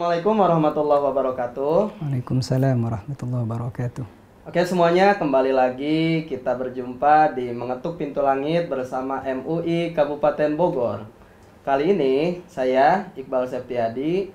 Assalamualaikum warahmatullahi wabarakatuh. Waalaikumsalam warahmatullahi wabarakatuh. Oke semuanya, kembali lagi kita berjumpa di Mengetuk Pintu Langit bersama MUI Kabupaten Bogor. Kali ini saya, Iqbal Septiadi,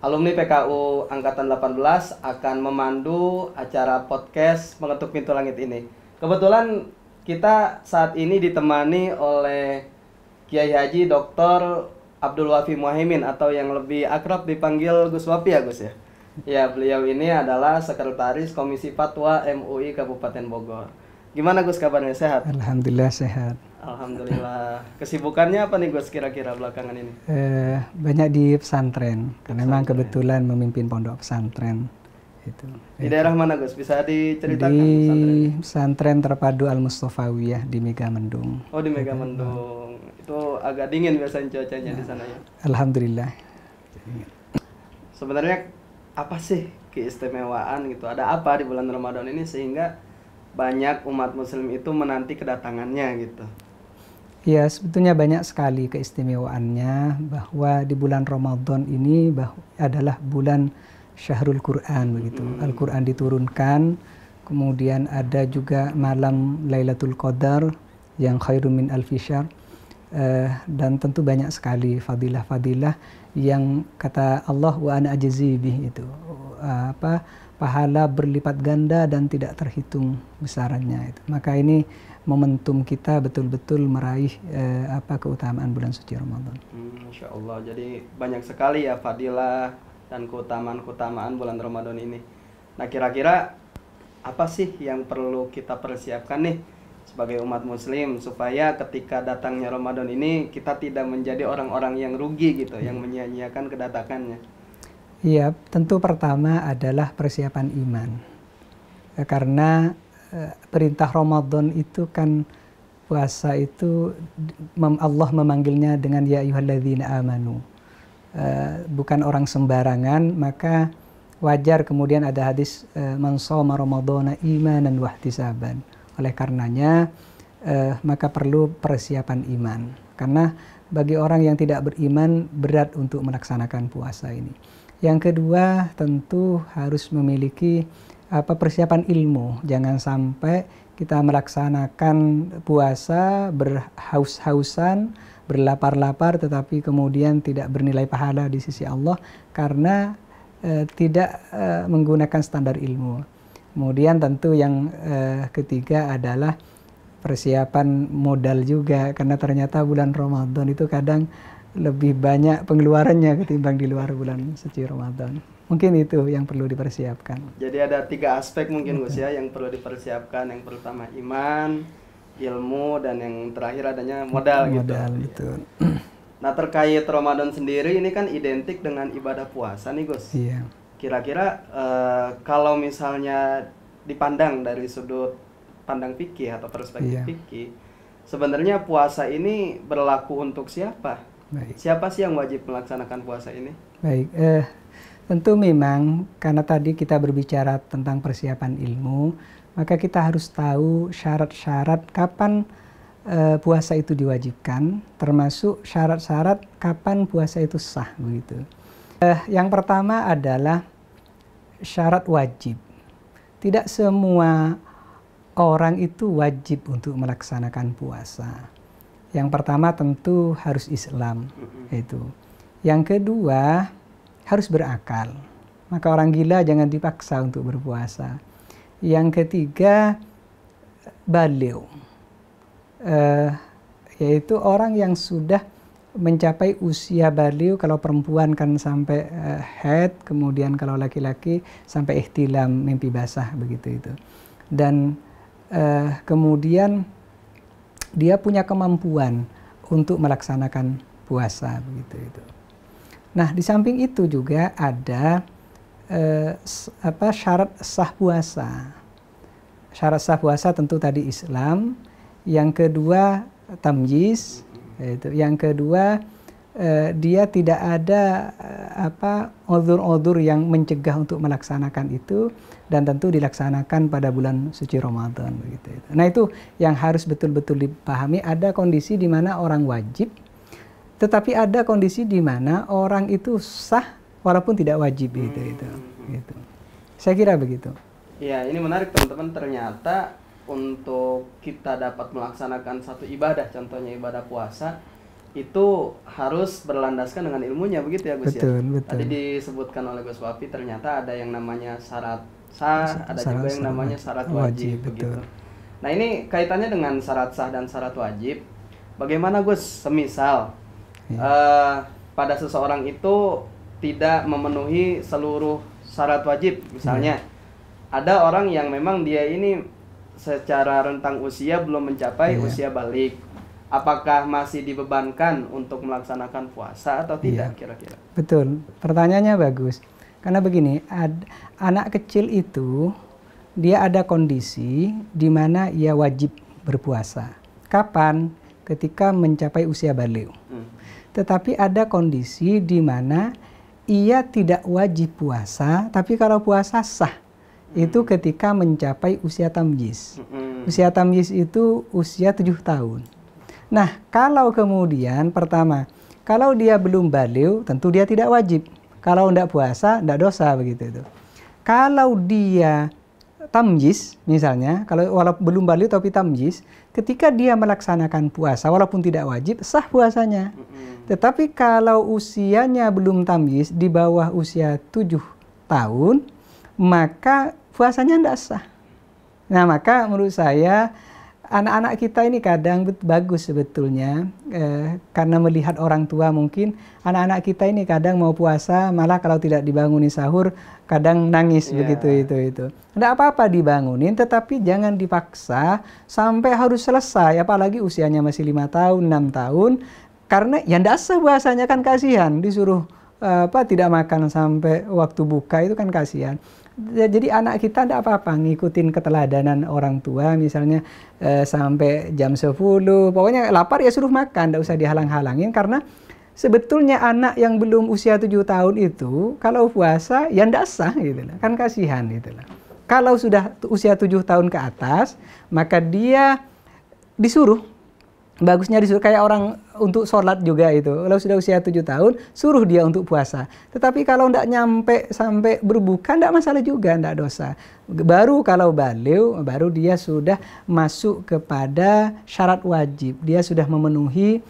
alumni PKU Angkatan 18 akan memandu acara podcast Mengetuk Pintu Langit ini. Kebetulan kita saat ini ditemani oleh Kiai Haji Dr. Abdul Wafi Muhaimin atau yang lebih akrab dipanggil Gus Wafi ya Gus ya. Ya, beliau ini adalah Sekretaris Komisi Fatwa MUI Kabupaten Bogor. Gimana Gus kabarnya, sehat? Alhamdulillah sehat. Alhamdulillah. Kesibukannya apa nih Gus kira-kira belakangan ini? Banyak di pesantren, karena memang kebetulan memimpin pondok pesantren. Di daerah mana Gus? Bisa diceritakan di pesantren? pesantren terpadu Al-Mustofawiyah di Megamendung. Oh di Megamendung. Itu agak dingin biasanya cuacanya di sana ya. Alhamdulillah. Sebenarnya apa sih keistimewaan gitu? Ada apa di bulan Ramadan ini sehingga banyak umat muslim itu menanti kedatangannya gitu? Ya, sebetulnya banyak sekali keistimewaannya, bahwa di bulan Ramadan ini adalah bulan Syahrul Quran begitu. Al-Quran diturunkan, kemudian ada juga malam Lailatul Qadar yang khairum min alfi syahr. Dan tentu banyak sekali fadilah-fadilah yang kata Allah wa ana ajzi bih itu pahala berlipat ganda dan tidak terhitung besarannya itu. Maka ini momentum kita betul-betul meraih keutamaan bulan suci Ramadan. Masya Allah, jadi banyak sekali ya fadilah dan keutamaan-keutamaan bulan Ramadan ini. Nah kira-kira apa sih yang perlu kita persiapkan nih sebagai umat muslim supaya ketika datangnya Ramadan ini kita tidak menjadi orang-orang yang rugi gitu, yang menyia-nyiakan kedatangannya? Iya, tentu pertama adalah persiapan iman. Karena perintah Ramadan itu kan, puasa itu Allah memanggilnya dengan ya ayyuhalladzina amanu. Bukan orang sembarangan, maka wajar kemudian ada hadis man shoma ramadhana imanan wahtisaban. Oleh karenanya maka perlu persiapan iman, karena bagi orang yang tidak beriman berat untuk melaksanakan puasa ini. Yang kedua tentu harus memiliki persiapan ilmu. Jangan sampai kita melaksanakan puasa berhaus-hausan, berlapar-lapar, tetapi kemudian tidak bernilai pahala di sisi Allah karena tidak menggunakan standar ilmu. Kemudian tentu yang ketiga adalah persiapan modal juga, karena ternyata bulan Ramadan itu kadang lebih banyak pengeluarannya ketimbang di luar bulan suci Ramadan. Mungkin itu yang perlu dipersiapkan. Jadi ada 3 aspek mungkin Gus ya yang perlu dipersiapkan. Yang pertama iman, ilmu, dan yang terakhir adanya modal gitu. Modal, betul. Nah terkait Ramadan sendiri ini kan identik dengan ibadah puasa nih Gus. Iya. Kira-kira kalau misalnya dipandang dari sudut pandang fikih atau perspektif fikih, sebenarnya puasa ini berlaku untuk siapa? Baik. Siapa sih yang wajib melaksanakan puasa ini? Baik, tentu memang karena tadi kita berbicara tentang persiapan ilmu, maka kita harus tahu syarat-syarat kapan puasa itu diwajibkan, termasuk syarat-syarat kapan puasa itu sah begitu. Yang pertama adalah syarat wajib. Tidak semua orang itu wajib untuk melaksanakan puasa. Yang pertama tentu harus Islam, itu. Yang kedua harus berakal. Maka orang gila jangan dipaksa untuk berpuasa. Yang ketiga baligh, yaitu orang yang sudah mencapai usia baligh. Kalau perempuan kan sampai haid, kemudian kalau laki-laki sampai ihtilam, mimpi basah begitu itu. Dan kemudian dia punya kemampuan untuk melaksanakan puasa begitu itu. Nah, di samping itu juga ada syarat sah puasa. Syarat sah puasa tentu tadi Islam. Yang kedua tamyiz. Yang kedua dia tidak ada udzur-udzur yang mencegah untuk melaksanakan itu, dan tentu dilaksanakan pada bulan suci Ramadan begitu. Nah, itu yang harus betul-betul dipahami. Ada kondisi di mana orang wajib, tetapi ada kondisi di mana orang itu sah walaupun tidak wajib gitu. Saya kira begitu. Ya, ini menarik teman-teman. Ternyata untuk kita dapat melaksanakan satu ibadah, contohnya ibadah puasa, itu harus berlandaskan dengan ilmunya, begitu ya Gus? Betul. Tadi disebutkan oleh Gus Wafi, ternyata ada yang namanya syarat sah, ada juga yang namanya syarat wajib, begitu. Nah, ini kaitannya dengan syarat sah dan syarat wajib. Bagaimana Gus, semisal pada seseorang itu tidak memenuhi seluruh syarat wajib, misalnya ada orang yang memang dia ini secara rentang usia belum mencapai usia balik, apakah masih dibebankan untuk melaksanakan puasa atau tidak kira-kira? Betul, pertanyaannya bagus. Karena begini, anak kecil itu dia ada kondisi di mana ia wajib berpuasa. Kapan? Ketika mencapai usia balik. Tetapi ada kondisi di mana ia tidak wajib puasa, tapi kalau puasa sah. Itu ketika mencapai usia tamyiz. Usia tamyiz itu usia 7 tahun. Nah, kalau kemudian pertama, kalau dia belum balik, tentu dia tidak wajib. Kalau tidak puasa, tidak dosa begitu itu. Kalau dia tamyiz misalnya, kalau walaupun belum balik tapi tamyiz, ketika dia melaksanakan puasa walaupun tidak wajib, sah puasanya. Tetapi kalau usianya belum tamyiz, di bawah usia 7 tahun, maka puasanya tidak sah. Nah, maka menurut saya anak-anak kita ini kadang bagus sebetulnya, karena melihat orang tua mungkin anak-anak kita ini kadang mau puasa, malah kalau tidak dibangunin sahur kadang nangis begitu itu. Tidak apa-apa dibangunin, tetapi jangan dipaksa sampai harus selesai, apalagi usianya masih 5 tahun, 6 tahun, karena ya tidak sah puasanya, kan kasihan disuruh tidak makan sampai waktu buka, itu kan kasihan. Jadi anak kita tidak apa-apa ngikutin keteladanan orang tua, misalnya sampai jam 10, pokoknya lapar ya suruh makan, tidak usah dihalang-halangin, karena sebetulnya anak yang belum usia 7 tahun itu kalau puasa ya tidak sah gitu lah, kan kasihan gitu lah. Kalau sudah usia 7 tahun ke atas, maka dia disuruh, bagusnya disuruh kayak orang untuk sholat juga itu. Kalau sudah usia 7 tahun, suruh dia untuk puasa. Tetapi kalau tidak nyampe sampai berbuka, tidak masalah juga, tidak dosa. Baru kalau balik, baru dia sudah masuk kepada syarat wajib. Dia sudah memenuhi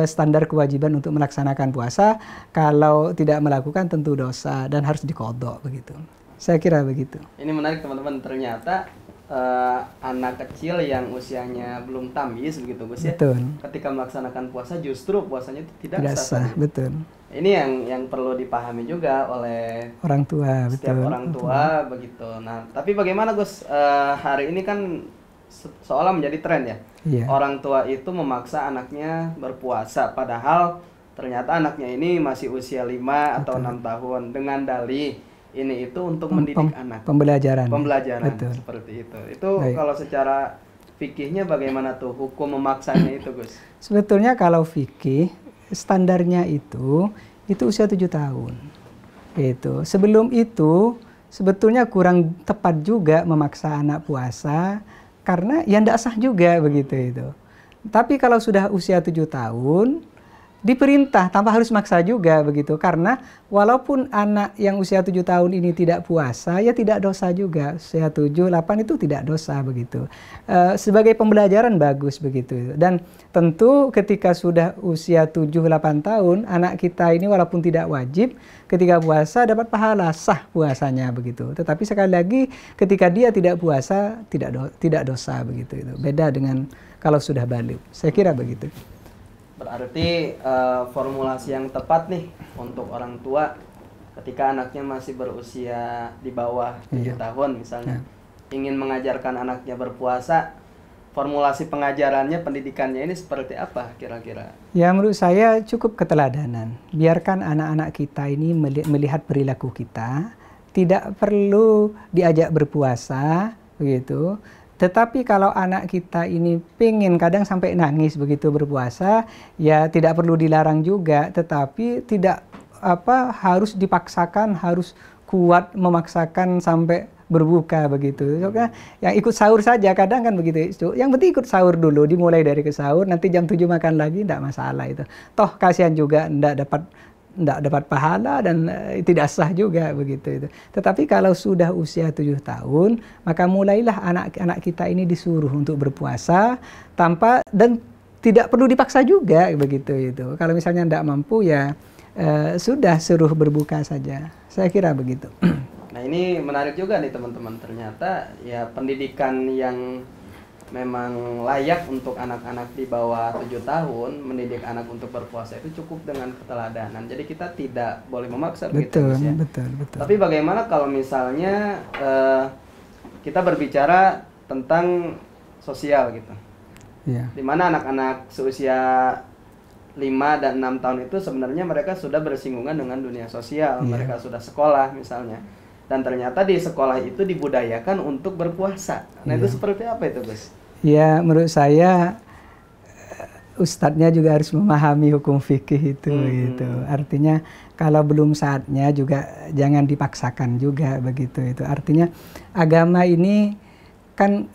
standar kewajiban untuk melaksanakan puasa. Kalau tidak melakukan tentu dosa dan harus diqadha begitu. Saya kira begitu. Ini menarik teman-teman, ternyata anak kecil yang usianya belum tamyiz begitu Gus ya. Betul. Ketika melaksanakan puasa justru puasanya itu tidak sah. Betul. Ini yang perlu dipahami juga oleh orang tua, setiap orang tua begitu. Nah, tapi bagaimana Gus, hari ini kan seolah menjadi tren ya. Orang tua itu memaksa anaknya berpuasa, padahal ternyata anaknya ini masih usia 5 atau 6 tahun dengan dalih ini itu untuk mendidik anak. Pembelajaran betul. Seperti itu. Itu kalau secara fikihnya bagaimana tuh hukum memaksanya itu Gus? Sebetulnya kalau fikih standarnya itu usia 7 tahun. Itu. Sebelum itu sebetulnya kurang tepat juga memaksa anak puasa, karena ya tidak sah juga begitu itu. Tapi kalau sudah usia 7 tahun diperintah tanpa harus maksa juga begitu, karena walaupun anak yang usia 7 tahun ini tidak puasa ya tidak dosa juga. Usia 7, 8 itu tidak dosa begitu. Sebagai pembelajaran bagus begitu. Dan tentu ketika sudah usia 7, 8 tahun anak kita ini walaupun tidak wajib, ketika puasa dapat pahala, sah puasanya begitu. Tetapi sekali lagi ketika dia tidak puasa tidak dosa begitu itu. Beda dengan kalau sudah balik. Saya kira begitu. Berarti formulasi yang tepat nih untuk orang tua ketika anaknya masih berusia di bawah 7 tahun misalnya, ingin mengajarkan anaknya berpuasa, formulasi pengajarannya, pendidikannya ini seperti apa kira-kira? Ya menurut saya cukup keteladanan. Biarkan anak-anak kita ini melihat perilaku kita, tidak perlu diajak berpuasa begitu. Tetapi kalau anak kita ini pengen kadang sampai nangis begitu berpuasa, ya tidak perlu dilarang juga, tetapi tidak harus dipaksakan, harus kuat memaksakan sampai berbuka begitu. Soalnya yang ikut sahur saja kadang kan begitu. Yang penting ikut sahur dulu, dimulai dari ke sahur, nanti jam 7 makan lagi, tidak masalah itu. Toh kasihan juga tidak dapat tidak dapat pahala dan tidak sah juga begitu itu. Tetapi kalau sudah usia 7 tahun, maka mulailah anak-anak kita ini disuruh untuk berpuasa tanpa dan tidak perlu dipaksa juga begitu itu. Kalau misalnya tidak mampu ya sudah suruh berbuka saja. Saya kira begitu. Nah, ini menarik juga nih teman-teman. Ternyata ya pendidikan yang memang layak untuk anak-anak di bawah 7 tahun, mendidik anak untuk berpuasa itu cukup dengan keteladanan. Jadi kita tidak boleh memaksa begitu ya. Betul. Tapi bagaimana kalau misalnya kita berbicara tentang sosial gitu. Ya. Dimana anak-anak seusia 5 dan 6 tahun itu sebenarnya mereka sudah bersinggungan dengan dunia sosial, mereka sudah sekolah misalnya. Dan ternyata di sekolah itu dibudayakan untuk berpuasa. Nah, itu seperti apa itu, Gus? Ya, menurut saya ustadznya juga harus memahami hukum fikih itu gitu. Artinya kalau belum saatnya juga jangan dipaksakan juga begitu itu. Artinya agama ini kan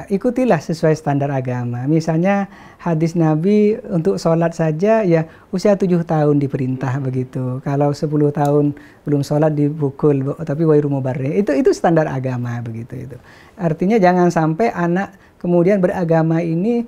ikutilah sesuai standar agama. Misalnya hadis Nabi untuk sholat saja ya usia 7 tahun diperintah begitu. Kalau 10 tahun belum sholat dipukul, tapi wairu mubarri. Itu standar agama begitu itu. Artinya jangan sampai anak kemudian beragama ini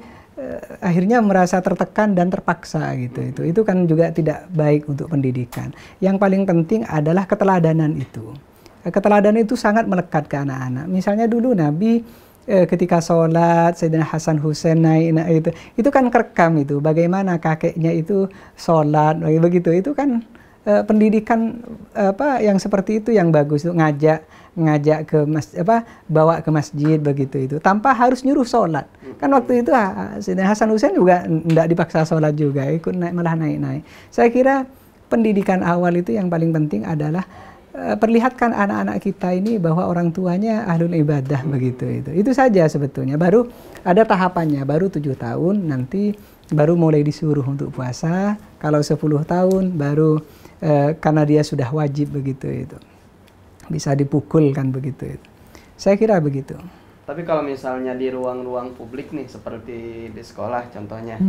akhirnya merasa tertekan dan terpaksa gitu. Itu kan juga tidak baik untuk pendidikan. Yang paling penting adalah keteladanan itu. Keteladanan itu sangat melekat ke anak-anak. Misalnya dulu Nabi ketika sholat, Sayyidina Hasan Husain naik itu kan kerekam itu. Bagaimana kakeknya itu sholat, begitu. Itu kan pendidikan yang seperti itu yang bagus itu ngajak ke bawa ke masjid begitu itu tanpa harus nyuruh sholat. Kan waktu itu Sayyidina Hasan Husain juga tidak dipaksa sholat juga, ikut malah naik. Saya kira pendidikan awal itu yang paling penting adalah perlihatkan anak-anak kita ini bahwa orang tuanya ahlul ibadah begitu itu. Itu saja sebetulnya. Baru ada tahapannya, baru 7 tahun nanti baru mulai disuruh untuk puasa. Kalau 10 tahun baru karena dia sudah wajib begitu itu. Bisa dipukul kan begitu itu. Saya kira begitu. Tapi kalau misalnya di ruang-ruang publik nih seperti di sekolah contohnya,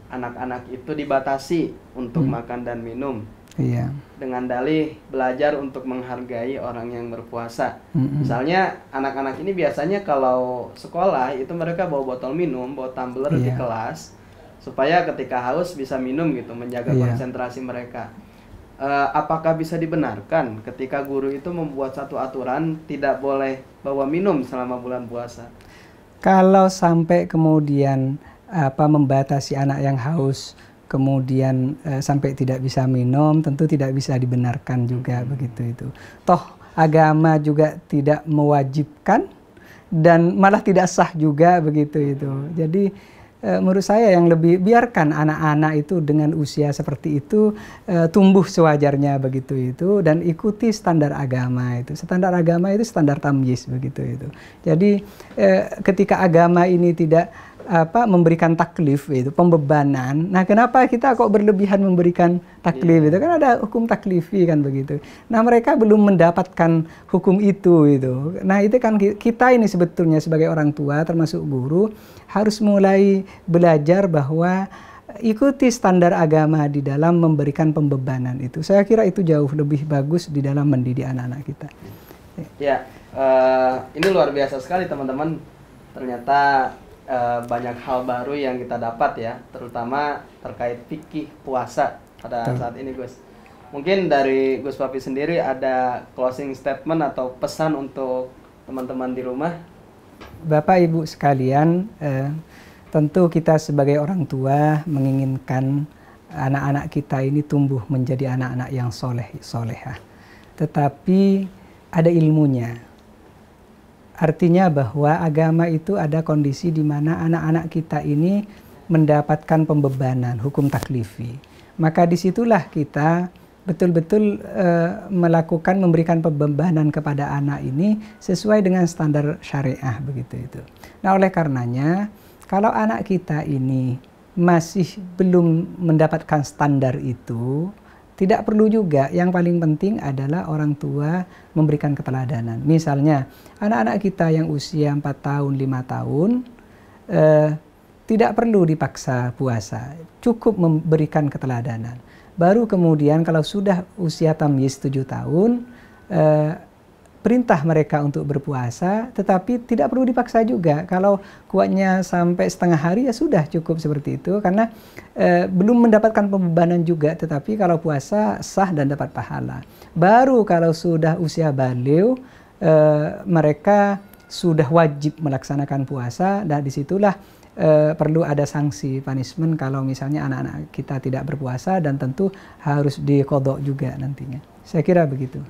anak-anak itu dibatasi untuk makan dan minum. Iya. Dengan dalih belajar untuk menghargai orang yang berpuasa. Misalnya anak-anak ini biasanya kalau sekolah itu mereka bawa botol minum, bawa tumbler di kelas supaya ketika haus bisa minum gitu, menjaga konsentrasi mereka. Apakah bisa dibenarkan ketika guru itu membuat satu aturan tidak boleh bawa minum selama bulan puasa? Kalau sampai kemudian membatasi anak yang haus kemudian sampai tidak bisa minum, tentu tidak bisa dibenarkan juga begitu itu. Toh agama juga tidak mewajibkan dan malah tidak sah juga begitu itu. Jadi menurut saya yang lebih biarkan anak-anak itu dengan usia seperti itu tumbuh sewajarnya begitu itu dan ikuti standar agama itu. Standar agama itu standar tamyiz begitu itu. Jadi ketika agama ini tidak memberikan taklif itu pembebanan. Nah, kenapa kita kok berlebihan memberikan taklif itu? Kan ada hukum taklifi kan begitu. Nah, mereka belum mendapatkan hukum itu. Nah, itu kan kita ini sebetulnya sebagai orang tua termasuk guru harus mulai belajar bahwa ikuti standar agama di dalam memberikan pembebanan itu. Saya kira itu jauh lebih bagus di dalam mendidik anak-anak kita. Ya, ini luar biasa sekali teman-teman. Ternyata banyak hal baru yang kita dapat ya, terutama terkait fikih puasa pada saat ini, Gus. Mungkin dari Gus Papi sendiri ada closing statement atau pesan untuk teman-teman di rumah? Bapak Ibu sekalian, tentu kita sebagai orang tua menginginkan anak-anak kita ini tumbuh menjadi anak-anak yang solehah. Tetapi ada ilmunya. Artinya bahwa agama itu ada kondisi di mana anak-anak kita ini mendapatkan pembebanan hukum taklifi. Maka disitulah kita betul-betul memberikan pembebanan kepada anak ini sesuai dengan standar syariah begitu itu. Nah, oleh karenanya kalau anak kita ini masih belum mendapatkan standar itu, tidak perlu juga, yang paling penting adalah orang tua memberikan keteladanan. Misalnya, anak-anak kita yang usia 4 tahun, 5 tahun, tidak perlu dipaksa puasa, cukup memberikan keteladanan. Baru kemudian kalau sudah usia tamyiz 7 tahun, perintah mereka untuk berpuasa, tetapi tidak perlu dipaksa juga. Kalau kuatnya sampai setengah hari ya sudah cukup seperti itu, karena belum mendapatkan pembebanan juga, tetapi kalau puasa sah dan dapat pahala. Baru kalau sudah usia baligh, mereka sudah wajib melaksanakan puasa, dan disitulah perlu ada sanksi punishment kalau misalnya anak-anak kita tidak berpuasa, dan tentu harus diqodho juga nantinya. Saya kira begitu.